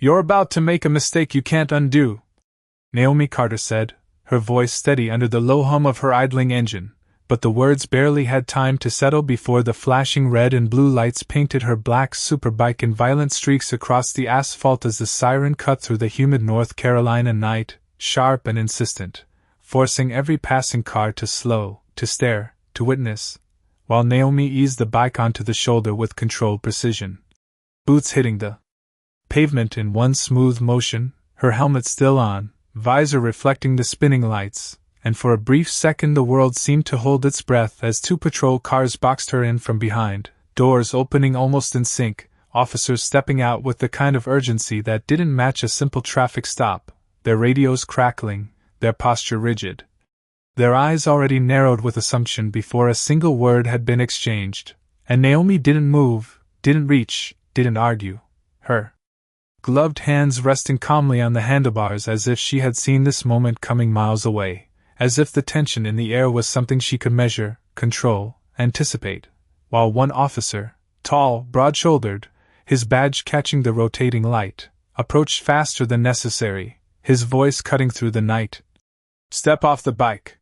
You're about to make a mistake you can't undo, Naomi Carter said, her voice steady under the low hum of her idling engine, but the words barely had time to settle before the flashing red and blue lights painted her black Superbike in violent streaks across the asphalt as the siren cut through the humid North Carolina night, sharp and insistent, forcing every passing car to slow, to stare, to witness, while Naomi eased the bike onto the shoulder with controlled precision. Boots hitting the pavement in one smooth motion, her helmet still on, visor reflecting the spinning lights, and for a brief second the world seemed to hold its breath as two patrol cars boxed her in from behind, doors opening almost in sync, officers stepping out with the kind of urgency that didn't match a simple traffic stop, their radios crackling, their posture rigid. Their eyes already narrowed with assumption before a single word had been exchanged, and Naomi didn't move, didn't reach, didn't argue. Her gloved hands resting calmly on the handlebars as if she had seen this moment coming miles away, as if the tension in the air was something she could measure, control, anticipate, while one officer, tall, broad-shouldered, his badge catching the rotating light, approached faster than necessary, his voice cutting through the night. "Step off the bike.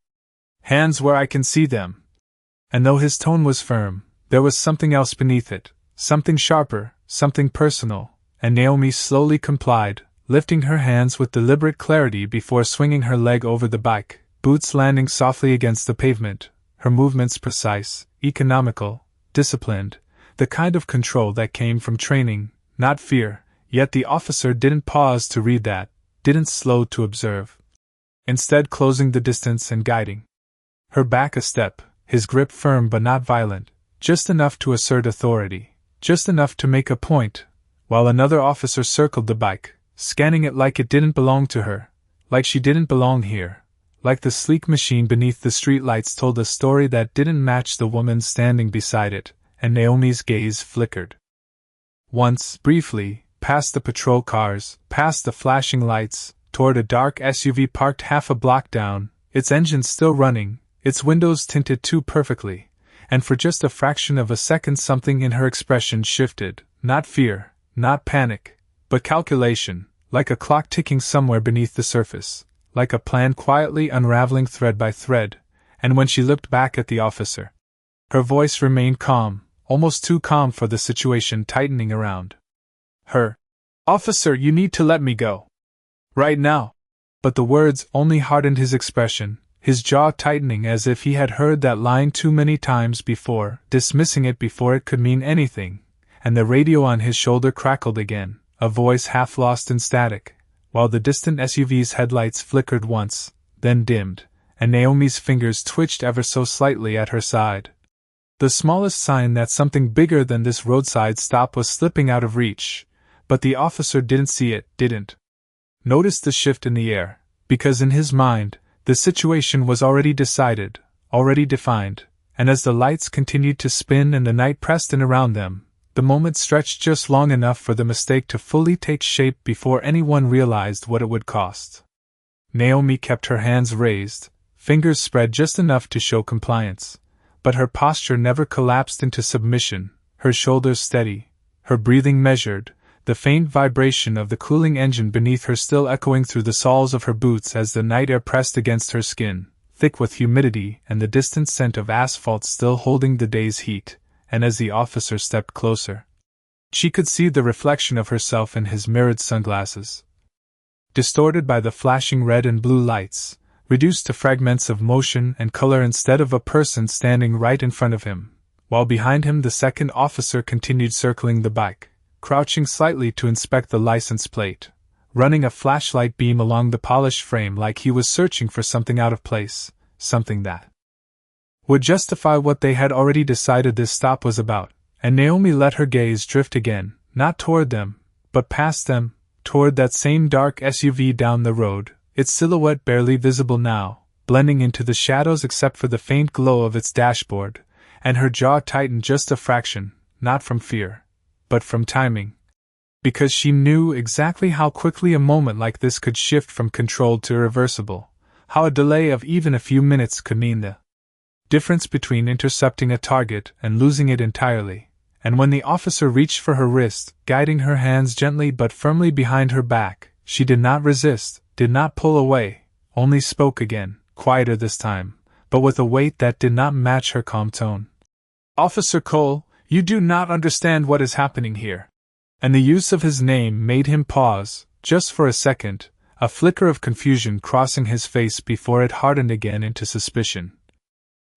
Hands where I can see them." And though his tone was firm, there was something else beneath it, something sharper, something personal, and Naomi slowly complied, lifting her hands with deliberate clarity before swinging her leg over the bike, boots landing softly against the pavement, her movements precise, economical, disciplined, the kind of control that came from training, not fear, yet the officer didn't pause to read that, didn't slow to observe. Instead closing the distance and guiding her back a step, his grip firm but not violent, just enough to assert authority, just enough to make a point, while another officer circled the bike, scanning it like it didn't belong to her, like she didn't belong here, like the sleek machine beneath the streetlights told a story that didn't match the woman standing beside it, and Naomi's gaze flickered. Once, briefly, past the patrol cars, past the flashing lights, toward a dark SUV parked half a block down, its engine still running, its windows tinted too perfectly, and for just a fraction of a second something in her expression shifted, not fear, not panic, but calculation, like a clock ticking somewhere beneath the surface, like a plan quietly unraveling thread by thread, and when she looked back at the officer, her voice remained calm, almost too calm for the situation tightening around her. "Officer, you need to let me go. Right now." But the words only hardened his expression, his jaw tightening as if he had heard that line too many times before, dismissing it before it could mean anything, and the radio on his shoulder crackled again, a voice half lost in static, while the distant SUV's headlights flickered once, then dimmed, and Naomi's fingers twitched ever so slightly at her side. The smallest sign that something bigger than this roadside stop was slipping out of reach, but the officer didn't see it, didn't notice the shift in the air, because in his mind, the situation was already decided, already defined, and as the lights continued to spin and the night pressed in around them, the moment stretched just long enough for the mistake to fully take shape before anyone realized what it would cost. Naomi kept her hands raised, fingers spread just enough to show compliance, but her posture never collapsed into submission, her shoulders steady, her breathing measured, the faint vibration of the cooling engine beneath her still echoing through the soles of her boots as the night air pressed against her skin, thick with humidity and the distant scent of asphalt still holding the day's heat. And as the officer stepped closer, she could see the reflection of herself in his mirrored sunglasses. Distorted by the flashing red and blue lights, reduced to fragments of motion and color instead of a person standing right in front of him, while behind him the second officer continued circling the bike, crouching slightly to inspect the license plate, running a flashlight beam along the polished frame like he was searching for something out of place, something that would justify what they had already decided this stop was about, and Naomi let her gaze drift again, not toward them, but past them, toward that same dark SUV down the road, its silhouette barely visible now, blending into the shadows except for the faint glow of its dashboard, and her jaw tightened just a fraction, not from fear, but from timing, because she knew exactly how quickly a moment like this could shift from controlled to irreversible, how a delay of even a few minutes could mean the difference between intercepting a target and losing it entirely, and when the officer reached for her wrist, guiding her hands gently but firmly behind her back, she did not resist, did not pull away, only spoke again, quieter this time, but with a weight that did not match her calm tone. "Officer Cole, you do not understand what is happening here." And the use of his name made him pause, just for a second, a flicker of confusion crossing his face before it hardened again into suspicion.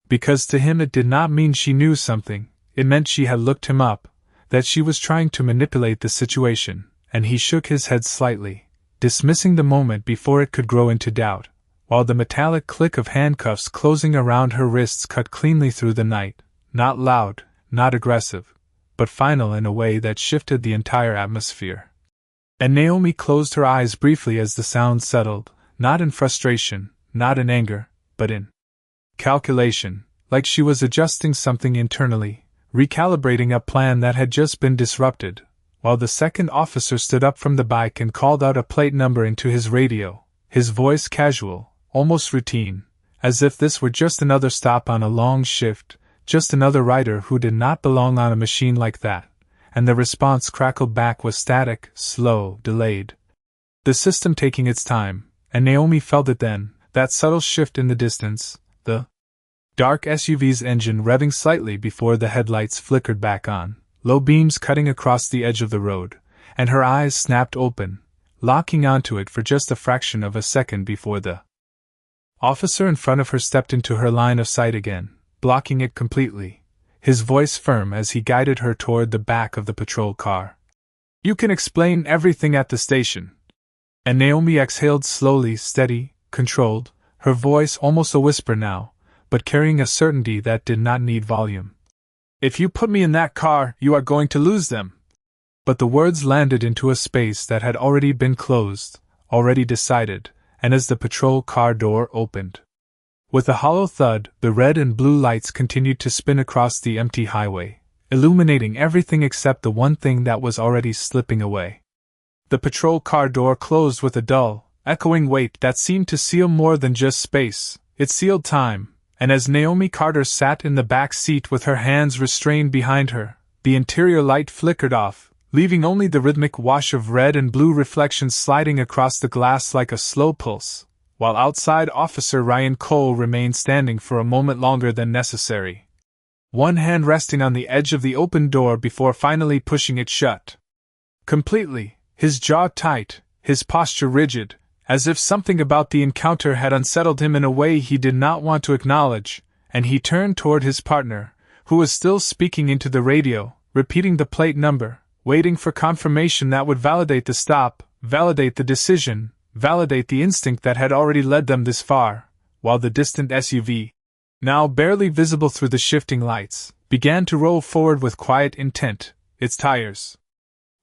Because to him it did not mean she knew something, it meant she had looked him up, that she was trying to manipulate the situation, and he shook his head slightly, dismissing the moment before it could grow into doubt, while the metallic click of handcuffs closing around her wrists cut cleanly through the night, not loud, not aggressive, but final in a way that shifted the entire atmosphere. And Naomi closed her eyes briefly as the sound settled, not in frustration, not in anger, but in calculation, like she was adjusting something internally, recalibrating a plan that had just been disrupted, while the second officer stood up from the bike and called out a plate number into his radio, his voice casual, almost routine, as if this were just another stop on a long shift, just another rider who did not belong on a machine like that, and the response crackled back was static, slow, delayed. The system taking its time, and Naomi felt it then, that subtle shift in the distance, the dark SUV's engine revving slightly before the headlights flickered back on, low beams cutting across the edge of the road, and her eyes snapped open, locking onto it for just a fraction of a second before the officer in front of her stepped into her line of sight again, blocking it completely, his voice firm as he guided her toward the back of the patrol car. "You can explain everything at the station." And Naomi exhaled slowly, steady, controlled, her voice almost a whisper now, but carrying a certainty that did not need volume. "If you put me in that car, you are going to lose them." But the words landed into a space that had already been closed, already decided, and as the patrol car door opened, with a hollow thud, the red and blue lights continued to spin across the empty highway, illuminating everything except the one thing that was already slipping away. The patrol car door closed with a dull, echoing weight that seemed to seal more than just space, it sealed time, and as Naomi Carter sat in the back seat with her hands restrained behind her, the interior light flickered off, leaving only the rhythmic wash of red and blue reflections sliding across the glass like a slow pulse, while outside Officer Ryan Cole remained standing for a moment longer than necessary, one hand resting on the edge of the open door before finally pushing it shut. Completely, his jaw tight, his posture rigid, as if something about the encounter had unsettled him in a way he did not want to acknowledge, and he turned toward his partner, who was still speaking into the radio, repeating the plate number, waiting for confirmation that would validate the stop, validate the decision, validate the instinct that had already led them this far, while the distant SUV, now barely visible through the shifting lights, began to roll forward with quiet intent, its tires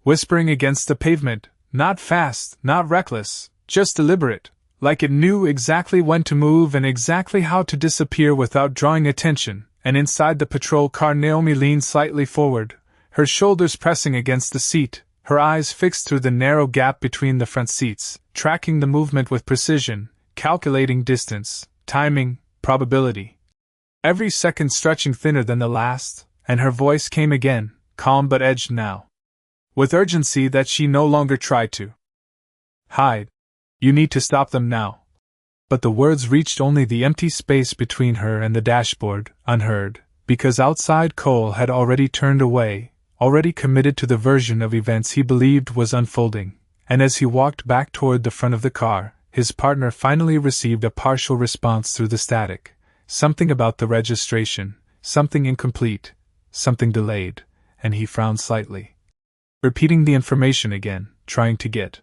whispering against the pavement, not fast, not reckless, just deliberate, like it knew exactly when to move and exactly how to disappear without drawing attention. And inside the patrol car, Naomi leaned slightly forward, her shoulders pressing against the seat, her eyes fixed through the narrow gap between the front seats, tracking the movement with precision, calculating distance, timing, probability. Every second stretching thinner than the last, and her voice came again, calm but edged now, with urgency that she no longer tried to hide. "You need to stop them now." But the words reached only the empty space between her and the dashboard, unheard, because outside Cole had already turned away, already committed to the version of events he believed was unfolding, and as he walked back toward the front of the car, his partner finally received a partial response through the static, something about the registration, something incomplete, something delayed, and he frowned slightly, repeating the information again, trying to get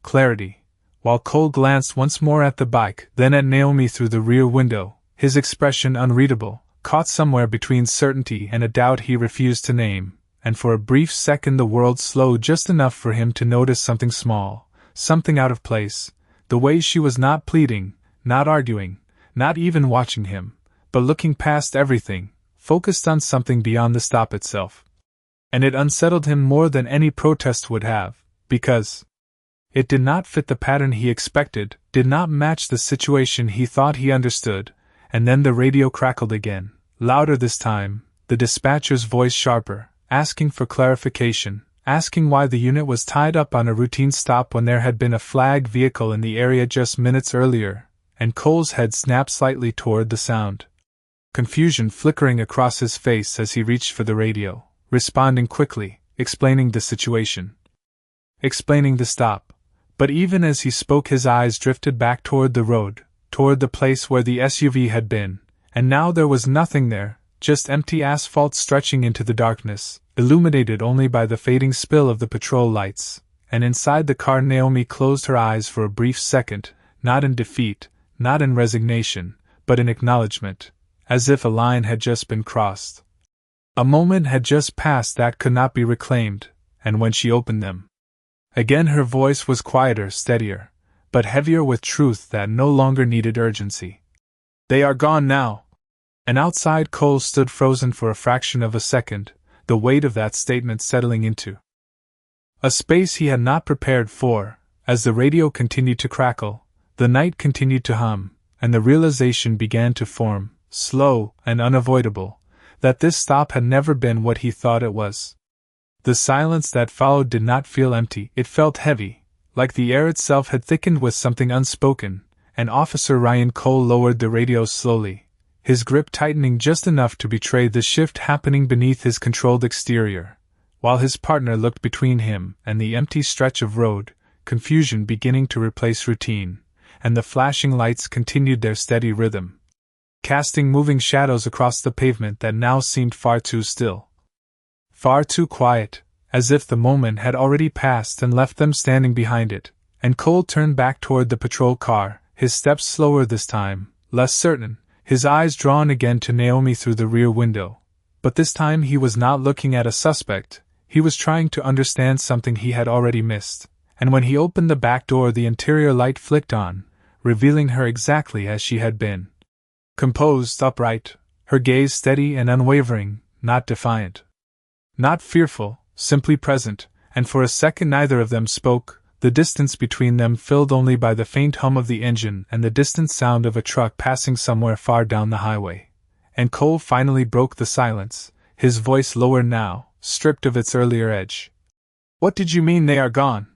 clarity, while Cole glanced once more at the bike, then at Naomi through the rear window, his expression unreadable, caught somewhere between certainty and a doubt he refused to name. And for a brief second the world slowed just enough for him to notice something small, something out of place, the way she was not pleading, not arguing, not even watching him, but looking past everything, focused on something beyond the stop itself. And it unsettled him more than any protest would have, because it did not fit the pattern he expected, did not match the situation he thought he understood. And then the radio crackled again, louder this time, the dispatcher's voice sharper, asking for clarification, asking why the unit was tied up on a routine stop when there had been a flagged vehicle in the area just minutes earlier, and Cole's head snapped slightly toward the sound. Confusion flickering across his face as he reached for the radio, responding quickly, explaining the situation, explaining the stop. But even as he spoke, his eyes drifted back toward the road, toward the place where the SUV had been, and now there was nothing there, just empty asphalt stretching into the darkness, illuminated only by the fading spill of the patrol lights. And inside the car, Naomi closed her eyes for a brief second, not in defeat, not in resignation, but in acknowledgement, as if a line had just been crossed. A moment had just passed that could not be reclaimed, and when she opened them, again her voice was quieter, steadier, but heavier with truth that no longer needed urgency. "They are gone now." And outside, Cole stood frozen for a fraction of a second, the weight of that statement settling into a space he had not prepared for. As the radio continued to crackle, the night continued to hum, and the realization began to form, slow and unavoidable, that this stop had never been what he thought it was. The silence that followed did not feel empty, it felt heavy, like the air itself had thickened with something unspoken, and Officer Ryan Cole lowered the radio slowly, his grip tightening just enough to betray the shift happening beneath his controlled exterior, while his partner looked between him and the empty stretch of road, confusion beginning to replace routine, and the flashing lights continued their steady rhythm, casting moving shadows across the pavement that now seemed far too still, far too quiet, as if the moment had already passed and left them standing behind it. And Cole turned back toward the patrol car, his steps slower this time, less certain, his eyes drawn again to Naomi through the rear window. But this time he was not looking at a suspect, he was trying to understand something he had already missed. And when he opened the back door, the interior light flicked on, revealing her exactly as she had been. Composed, upright, her gaze steady and unwavering, not defiant, not fearful, simply present, and for a second neither of them spoke, the distance between them filled only by the faint hum of the engine and the distant sound of a truck passing somewhere far down the highway. And Cole finally broke the silence, his voice lower now, stripped of its earlier edge. "What did you mean they are gone?"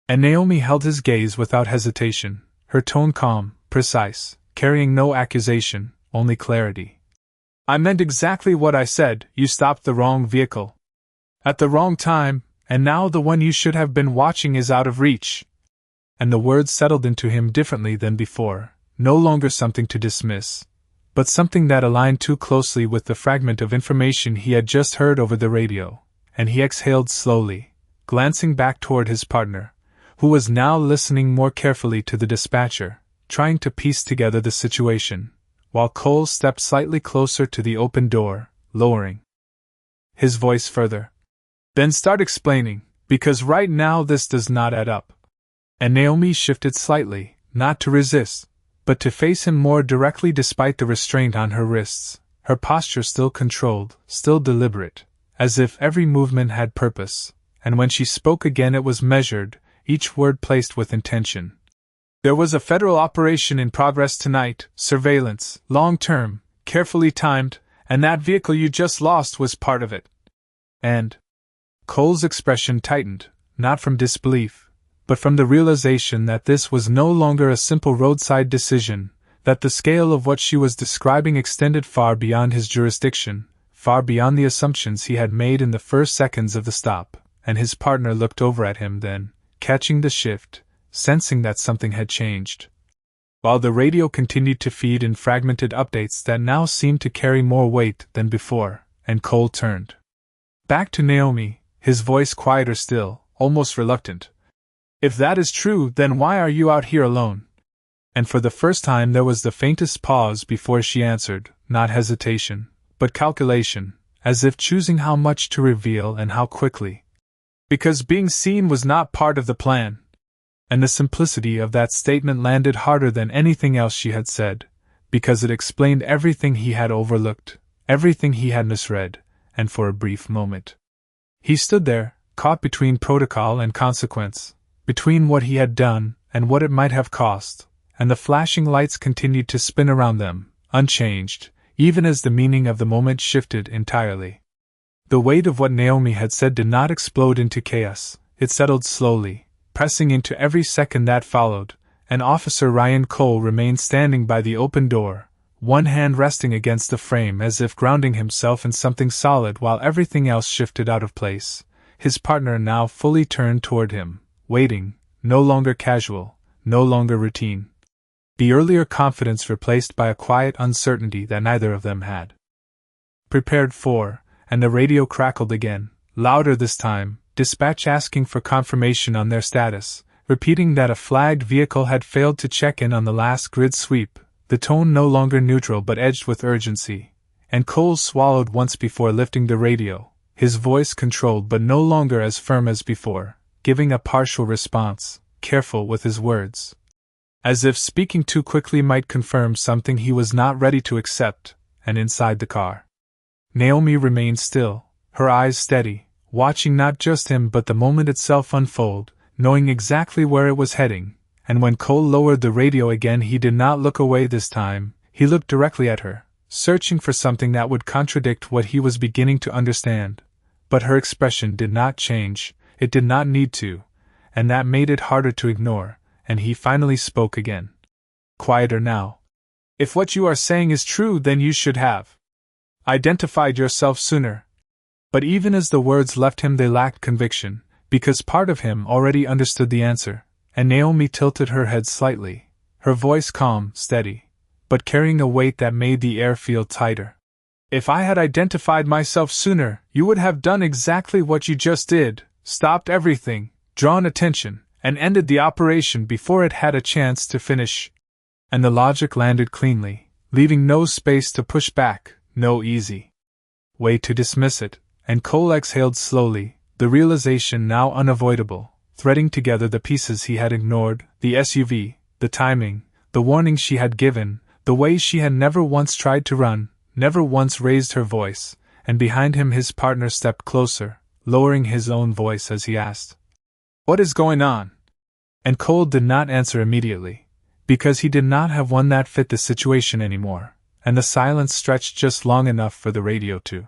And Naomi held his gaze without hesitation, her tone calm, precise, carrying no accusation, only clarity. "I meant exactly what I said. You stopped the wrong vehicle at the wrong time, and now the one you should have been watching is out of reach." And the words settled into him differently than before, no longer something to dismiss, but something that aligned too closely with the fragment of information he had just heard over the radio, and he exhaled slowly, glancing back toward his partner, who was now listening more carefully to the dispatcher, trying to piece together the situation, while Cole stepped slightly closer to the open door, lowering his voice further. "Then start explaining, because right now this does not add up." And Naomi shifted slightly, not to resist, but to face him more directly despite the restraint on her wrists, her posture still controlled, still deliberate, as if every movement had purpose, and when she spoke again it was measured, each word placed with intention. "There was a federal operation in progress tonight, surveillance, long-term, carefully timed, and that vehicle you just lost was part of it." And Cole's expression tightened, not from disbelief, but from the realization that this was no longer a simple roadside decision, that the scale of what she was describing extended far beyond his jurisdiction, far beyond the assumptions he had made in the first seconds of the stop. And his partner looked over at him then, catching the shift, sensing that something had changed. While the radio continued to feed in fragmented updates that now seemed to carry more weight than before, and Cole turned back to Naomi, his voice quieter still, almost reluctant. "If that is true, then why are you out here alone?" And for the first time there was the faintest pause before she answered, not hesitation, but calculation, as if choosing how much to reveal and how quickly. "Because being seen was not part of the plan." And the simplicity of that statement landed harder than anything else she had said, because it explained everything he had overlooked, everything he had misread, and for a brief moment he stood there, caught between protocol and consequence, between what he had done and what it might have cost, and the flashing lights continued to spin around them, unchanged, even as the meaning of the moment shifted entirely. The weight of what Naomi had said did not explode into chaos, it settled slowly, pressing into every second that followed, and Officer Ryan Cole remained standing by the open door, one hand resting against the frame as if grounding himself in something solid while everything else shifted out of place, his partner now fully turned toward him, waiting, no longer casual, no longer routine. The earlier confidence replaced by a quiet uncertainty that neither of them had prepared for, and the radio crackled again, louder this time, dispatch asking for confirmation on their status, repeating that a flagged vehicle had failed to check in on the last grid sweep, the tone no longer neutral but edged with urgency, and Cole swallowed once before lifting the radio, his voice controlled but no longer as firm as before, giving a partial response, careful with his words. As if speaking too quickly might confirm something he was not ready to accept, and inside the car, Naomi remained still, her eyes steady, watching not just him but the moment itself unfold, knowing exactly where it was heading, and when Cole lowered the radio again he did not look away this time, he looked directly at her, searching for something that would contradict what he was beginning to understand. But her expression did not change, it did not need to, and that made it harder to ignore, and he finally spoke again. Quieter now. If what you are saying is true, then you should have identified yourself sooner. But even as the words left him they lacked conviction, because part of him already understood the answer, and Naomi tilted her head slightly, her voice calm, steady, but carrying a weight that made the air feel tighter. If I had identified myself sooner, you would have done exactly what you just did, stopped everything, drawn attention, and ended the operation before it had a chance to finish. And the logic landed cleanly, leaving no space to push back, no easy way to dismiss it, and Cole exhaled slowly, the realization now unavoidable, threading together the pieces he had ignored, the SUV, the timing, the warning she had given, the way she had never once tried to run, never once raised her voice, and behind him his partner stepped closer, lowering his own voice as he asked, "What is going on?" And Cole did not answer immediately, because he did not have one that fit the situation anymore, and the silence stretched just long enough for the radio to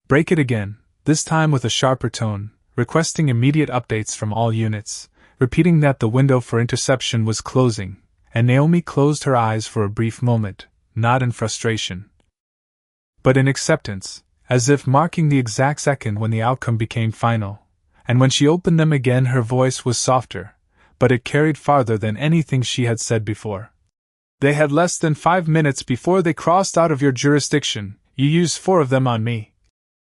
break it again, this time with a sharper tone, requesting immediate updates from all units, repeating that the window for interception was closing, and Naomi closed her eyes for a brief moment, not in frustration, but in acceptance, as if marking the exact second when the outcome became final, and when she opened them again her voice was softer, but it carried farther than anything she had said before. They had less than 5 minutes before they crossed out of your jurisdiction, you used 4 of them on me.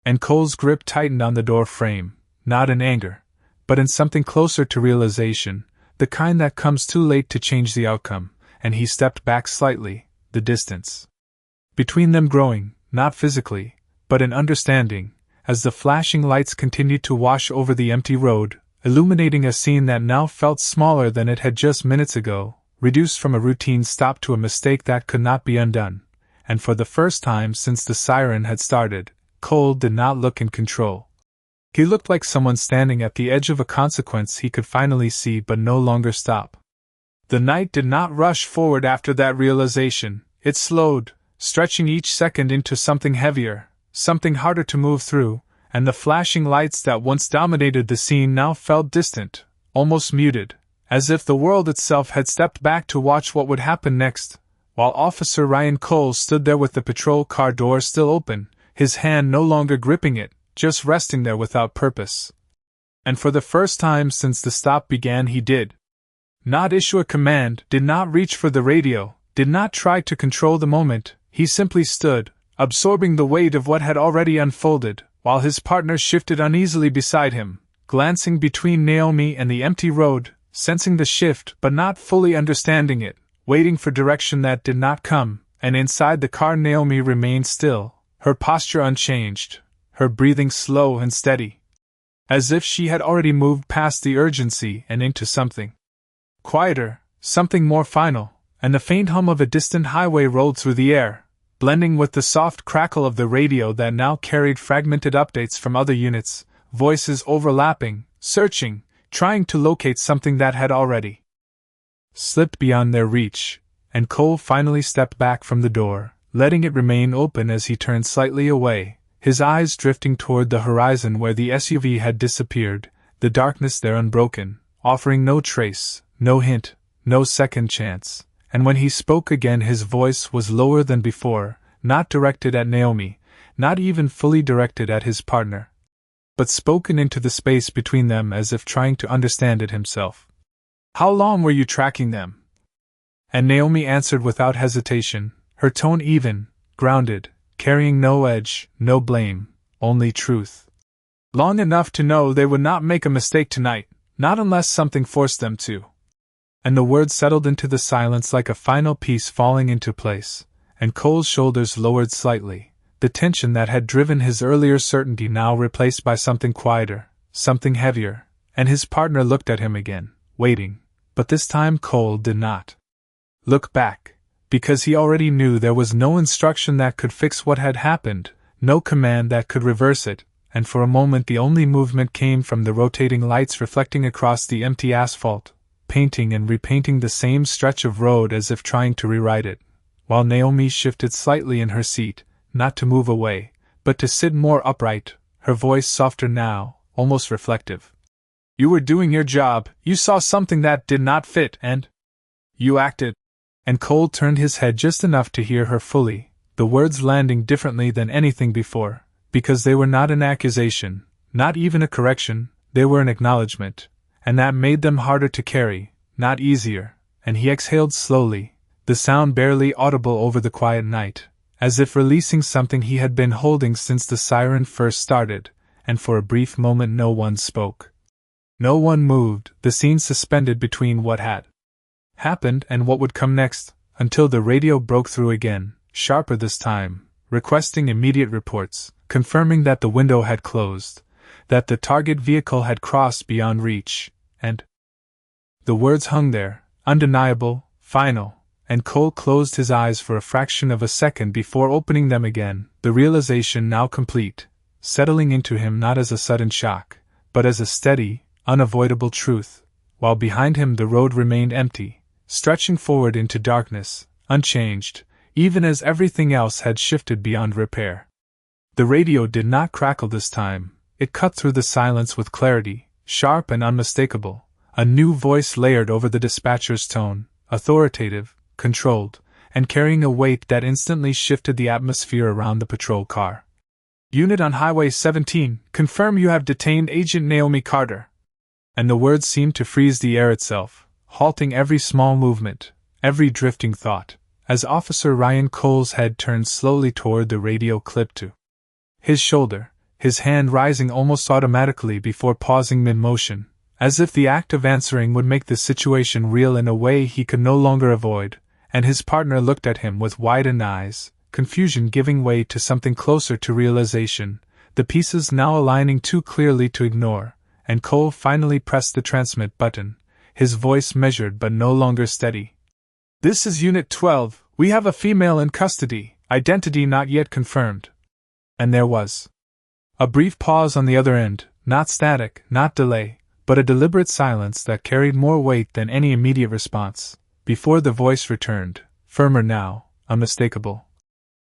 And Cole's grip tightened on the door frame, not in anger, but in something closer to realization, the kind that comes too late to change the outcome, and he stepped back slightly, the distance between them growing, not physically, but in understanding, as the flashing lights continued to wash over the empty road, illuminating a scene that now felt smaller than it had just minutes ago, reduced from a routine stop to a mistake that could not be undone, and for the first time since the siren had started, Cole did not look in control. He looked like someone standing at the edge of a consequence he could finally see but no longer stop. The night did not rush forward after that realization, it slowed, stretching each second into something heavier, something harder to move through, and the flashing lights that once dominated the scene now felt distant, almost muted, as if the world itself had stepped back to watch what would happen next, while Officer Ryan Cole stood there with the patrol car door still open, his hand no longer gripping it, just resting there without purpose. And for the first time since the stop began he did not issue a command, did not reach for the radio, did not try to control the moment, he simply stood, absorbing the weight of what had already unfolded, while his partner shifted uneasily beside him, glancing between Naomi and the empty road, sensing the shift but not fully understanding it, waiting for direction that did not come, and inside the car Naomi remained still, her posture unchanged, her breathing slow and steady, as if she had already moved past the urgency and into something quieter, something more final, and the faint hum of a distant highway rolled through the air, blending with the soft crackle of the radio that now carried fragmented updates from other units, voices overlapping, searching, trying to locate something that had already slipped beyond their reach, and Cole finally stepped back from the door, letting it remain open as he turned slightly away, his eyes drifting toward the horizon where the SUV had disappeared, the darkness there unbroken, offering no trace, no hint, no second chance. And when he spoke again, his voice was lower than before, not directed at Naomi, not even fully directed at his partner, but spoken into the space between them as if trying to understand it himself. "How long were you tracking them?" And Naomi answered without hesitation, her tone even, grounded, carrying no edge, no blame, only truth. "Long enough to know they would not make a mistake tonight, not unless something forced them to." And the words settled into the silence like a final piece falling into place, and Cole's shoulders lowered slightly, the tension that had driven his earlier certainty now replaced by something quieter, something heavier, and his partner looked at him again, waiting, but this time Cole did not look back, because he already knew there was no instruction that could fix what had happened, no command that could reverse it, and for a moment the only movement came from the rotating lights reflecting across the empty asphalt, painting and repainting the same stretch of road as if trying to rewrite it, while Naomi shifted slightly in her seat, not to move away, but to sit more upright, her voice softer now, almost reflective. "You were doing your job, you saw something that did not fit, and you acted." And Cole turned his head just enough to hear her fully, the words landing differently than anything before, because they were not an accusation, not even a correction, they were an acknowledgement, and that made them harder to carry, not easier, and he exhaled slowly, the sound barely audible over the quiet night, as if releasing something he had been holding since the siren first started, and for a brief moment no one spoke. No one moved, the scene suspended between what had happened and what would come next, until the radio broke through again, sharper this time, requesting immediate reports, confirming that the window had closed, that the target vehicle had crossed beyond reach, and the words hung there, undeniable, final, and Cole closed his eyes for a fraction of a second before opening them again, the realization now complete, settling into him not as a sudden shock, but as a steady, unavoidable truth, while behind him the road remained empty, stretching forward into darkness, unchanged, even as everything else had shifted beyond repair. The radio did not crackle this time, it cut through the silence with clarity, sharp and unmistakable, a new voice layered over the dispatcher's tone, authoritative, controlled, and carrying a weight that instantly shifted the atmosphere around the patrol car. "Unit on Highway 17, confirm you have detained Agent Naomi Carter." And the words seemed to freeze the air itself, halting every small movement, every drifting thought, as Officer Ryan Cole's head turned slowly toward the radio clipped to his shoulder, his hand rising almost automatically before pausing mid-motion, as if the act of answering would make the situation real in a way he could no longer avoid, and his partner looked at him with widened eyes, confusion giving way to something closer to realization, the pieces now aligning too clearly to ignore, and Cole finally pressed the transmit button, his voice measured but no longer steady. "This is Unit 12, we have a female in custody, identity not yet confirmed." And there was a brief pause on the other end, not static, not delay, but a deliberate silence that carried more weight than any immediate response, before the voice returned, firmer now, unmistakable.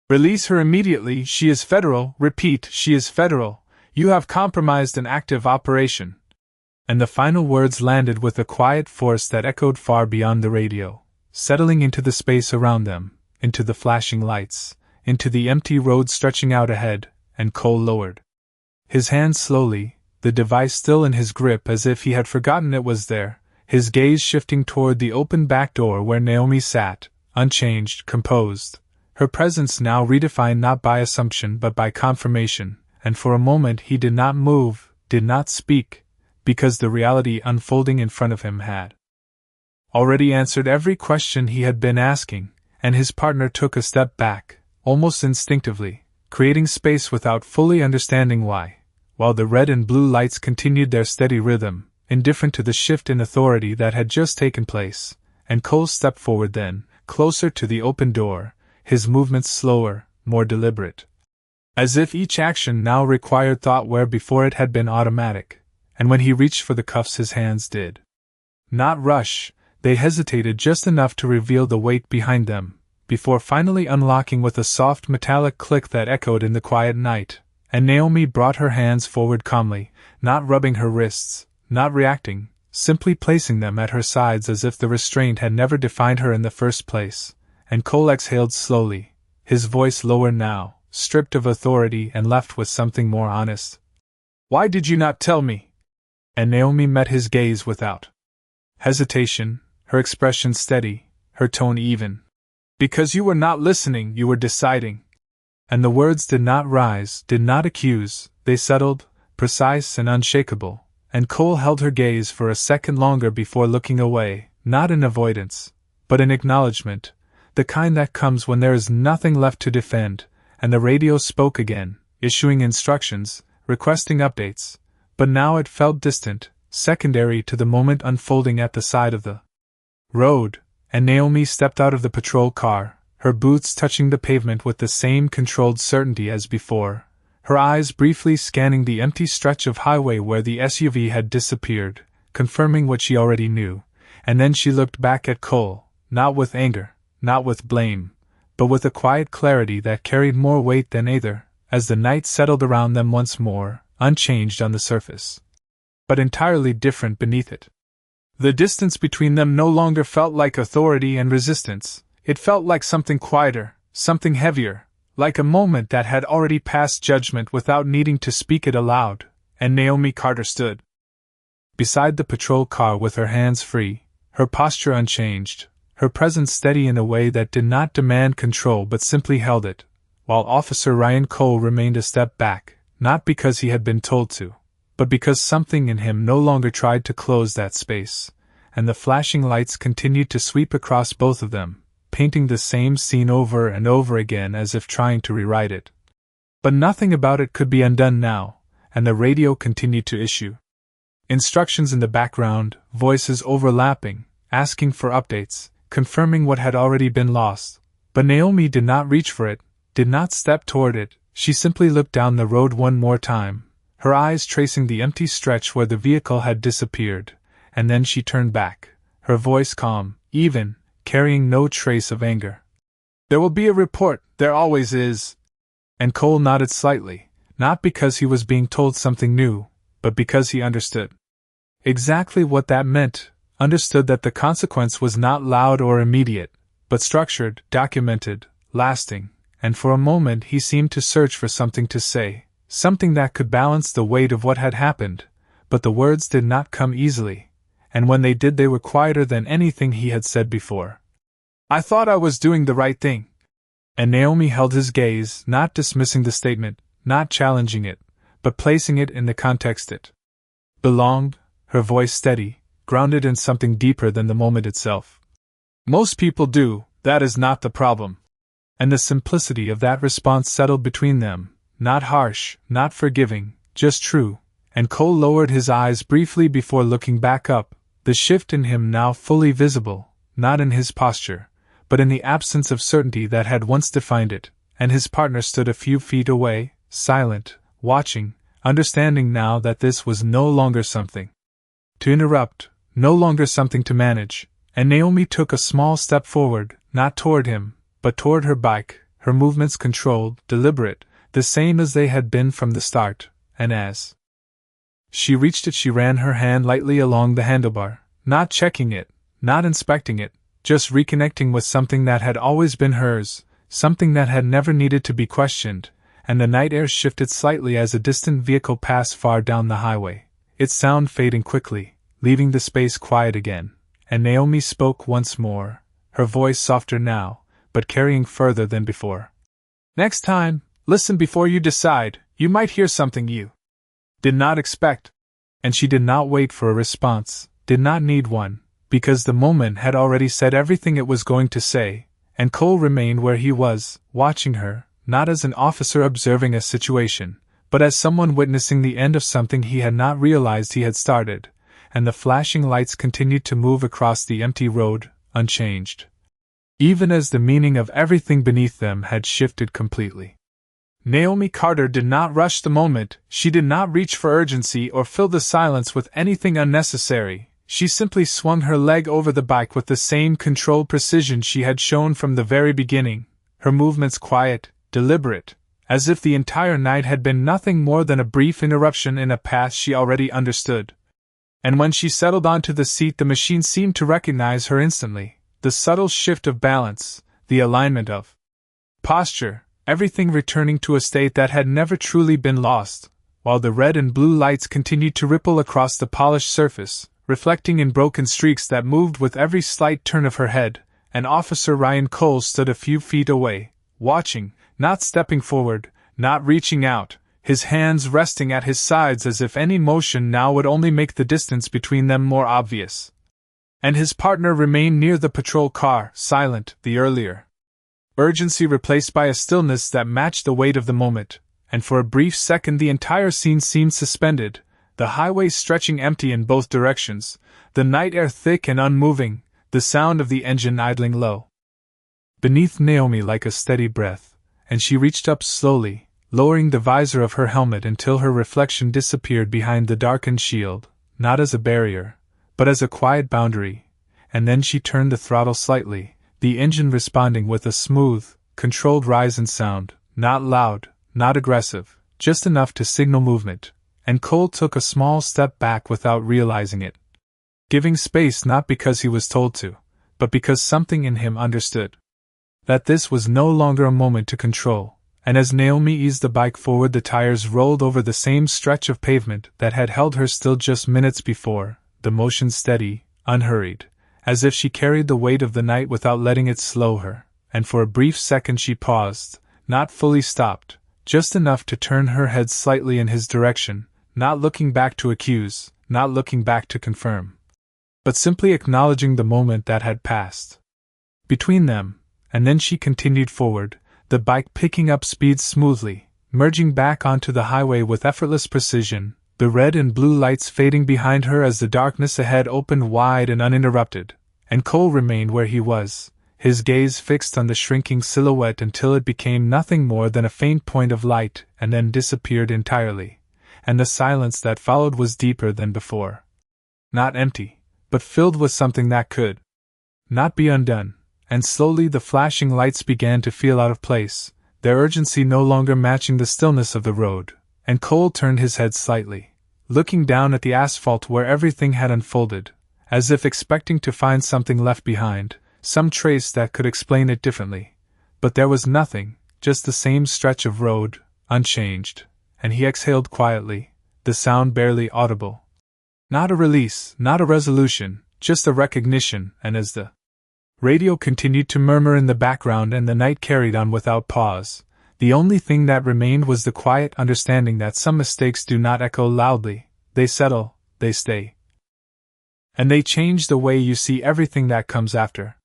"Release her immediately, she is federal, repeat, she is federal, you have compromised an active operation." And the final words landed with a quiet force that echoed far beyond the radio, settling into the space around them, into the flashing lights, into the empty road stretching out ahead, and Cole lowered his hand slowly, the device still in his grip as if he had forgotten it was there, his gaze shifting toward the open back door where Naomi sat, unchanged, composed, her presence now redefined not by assumption but by confirmation, and for a moment he did not move, did not speak, because the reality unfolding in front of him had already answered every question he had been asking, and his partner took a step back, almost instinctively, creating space without fully understanding why, while the red and blue lights continued their steady rhythm, indifferent to the shift in authority that had just taken place, and Cole stepped forward then, closer to the open door, his movements slower, more deliberate, as if each action now required thought where before it had been automatic. And when he reached for the cuffs his hands did not rush, they hesitated just enough to reveal the weight behind them, before finally unlocking with a soft metallic click that echoed in the quiet night, and Naomi brought her hands forward calmly, not rubbing her wrists, not reacting, simply placing them at her sides as if the restraint had never defined her in the first place. And Cole exhaled slowly, his voice lower now, stripped of authority and left with something more honest. "Why did you not tell me?" And Naomi met his gaze without hesitation, her expression steady, her tone even. "Because you were not listening, you were deciding." And the words did not rise, did not accuse, they settled, precise and unshakable, and Cole held her gaze for a second longer before looking away, not in avoidance, but in acknowledgement, the kind that comes when there is nothing left to defend. And the radio spoke again, issuing instructions, requesting updates, but now it felt distant, secondary to the moment unfolding at the side of the road, and Naomi stepped out of the patrol car, her boots touching the pavement with the same controlled certainty as before, her eyes briefly scanning the empty stretch of highway where the SUV had disappeared, confirming what she already knew, and then she looked back at Cole, not with anger, not with blame, but with a quiet clarity that carried more weight than either, as the night settled around them once more, unchanged on the surface, but entirely different beneath it. The distance between them no longer felt like authority and resistance, it felt like something quieter, something heavier, like a moment that had already passed judgment without needing to speak it aloud. And Naomi Carter stood beside the patrol car with her hands free, her posture unchanged, her presence steady in a way that did not demand control but simply held it, while Officer Ryan Cole remained a step back, not because he had been told to, but because something in him no longer tried to close that space, and the flashing lights continued to sweep across both of them, painting the same scene over and over again as if trying to rewrite it. But nothing about it could be undone now, and the radio continued to issue instructions in the background, voices overlapping, asking for updates, confirming what had already been lost. But Naomi did not reach for it, did not step toward it, she simply looked down the road one more time, her eyes tracing the empty stretch where the vehicle had disappeared, and then she turned back, her voice calm, even, carrying no trace of anger. "There will be a report, there always is." And Cole nodded slightly, not because he was being told something new, but because he understood exactly what that meant, understood that the consequence was not loud or immediate, but structured, documented, lasting, and for a moment he seemed to search for something to say, something that could balance the weight of what had happened, but the words did not come easily, and when they did they were quieter than anything he had said before. "I thought I was doing the right thing." And Naomi held his gaze, not dismissing the statement, not challenging it, but placing it in the context it belonged, her voice steady, grounded in something deeper than the moment itself. "Most people do, that is not the problem." And the simplicity of that response settled between them, not harsh, not forgiving, just true, and Cole lowered his eyes briefly before looking back up, the shift in him now fully visible, not in his posture, but in the absence of certainty that had once defined it, and his partner stood a few feet away, silent, watching, understanding now that this was no longer something to interrupt, no longer something to manage, and Naomi took a small step forward, not toward him, but toward her bike, her movements controlled, deliberate, the same as they had been from the start, and as she reached it she ran her hand lightly along the handlebar, not checking it, not inspecting it, just reconnecting with something that had always been hers, something that had never needed to be questioned, and the night air shifted slightly as a distant vehicle passed far down the highway, its sound fading quickly, leaving the space quiet again, and Naomi spoke once more, her voice softer now, but carrying further than before. "Next time, listen before you decide, you might hear something you did not expect." And she did not wait for a response, did not need one, because the moment had already said everything it was going to say, and Cole remained where he was, watching her, not as an officer observing a situation, but as someone witnessing the end of something he had not realized he had started, and the flashing lights continued to move across the empty road, unchanged, even as the meaning of everything beneath them had shifted completely. Naomi Carter did not rush the moment, she did not reach for urgency or fill the silence with anything unnecessary, she simply swung her leg over the bike with the same controlled precision she had shown from the very beginning, her movements quiet, deliberate, as if the entire night had been nothing more than a brief interruption in a path she already understood. And when she settled onto the seat, the machine seemed to recognize her instantly. The subtle shift of balance, the alignment of posture, everything returning to a state that had never truly been lost, while the red and blue lights continued to ripple across the polished surface, reflecting in broken streaks that moved with every slight turn of her head. And Officer Ryan Cole stood a few feet away, watching, not stepping forward, not reaching out, his hands resting at his sides as if any motion now would only make the distance between them more obvious. And his partner remained near the patrol car, silent, the earlier urgency replaced by a stillness that matched the weight of the moment, and for a brief second the entire scene seemed suspended, the highway stretching empty in both directions, the night air thick and unmoving, the sound of the engine idling low beneath Naomi like a steady breath, and she reached up slowly, lowering the visor of her helmet until her reflection disappeared behind the darkened shield, not as a barrier, but as a quiet boundary, and then she turned the throttle slightly, the engine responding with a smooth, controlled rise in sound, not loud, not aggressive, just enough to signal movement, and Cole took a small step back without realizing it, giving space not because he was told to, but because something in him understood that this was no longer a moment to control. And as Naomi eased the bike forward, the tires rolled over the same stretch of pavement that had held her still just minutes before, the motion steady, unhurried, as if she carried the weight of the night without letting it slow her, and for a brief second she paused, not fully stopped, just enough to turn her head slightly in his direction, not looking back to accuse, not looking back to confirm, but simply acknowledging the moment that had passed between them, and then she continued forward, the bike picking up speed smoothly, merging back onto the highway with effortless precision, the red and blue lights fading behind her as the darkness ahead opened wide and uninterrupted, and Cole remained where he was, his gaze fixed on the shrinking silhouette until it became nothing more than a faint point of light and then disappeared entirely, and the silence that followed was deeper than before. Not empty, but filled with something that could not be undone. And slowly the flashing lights began to feel out of place, their urgency no longer matching the stillness of the road, and Cole turned his head slightly, looking down at the asphalt where everything had unfolded, as if expecting to find something left behind, some trace that could explain it differently. But there was nothing, just the same stretch of road, unchanged, and he exhaled quietly, the sound barely audible. Not a release, not a resolution, just a recognition, and as the radio continued to murmur in the background and the night carried on without pause, the only thing that remained was the quiet understanding that some mistakes do not echo loudly, they settle, they stay. And they change the way you see everything that comes after.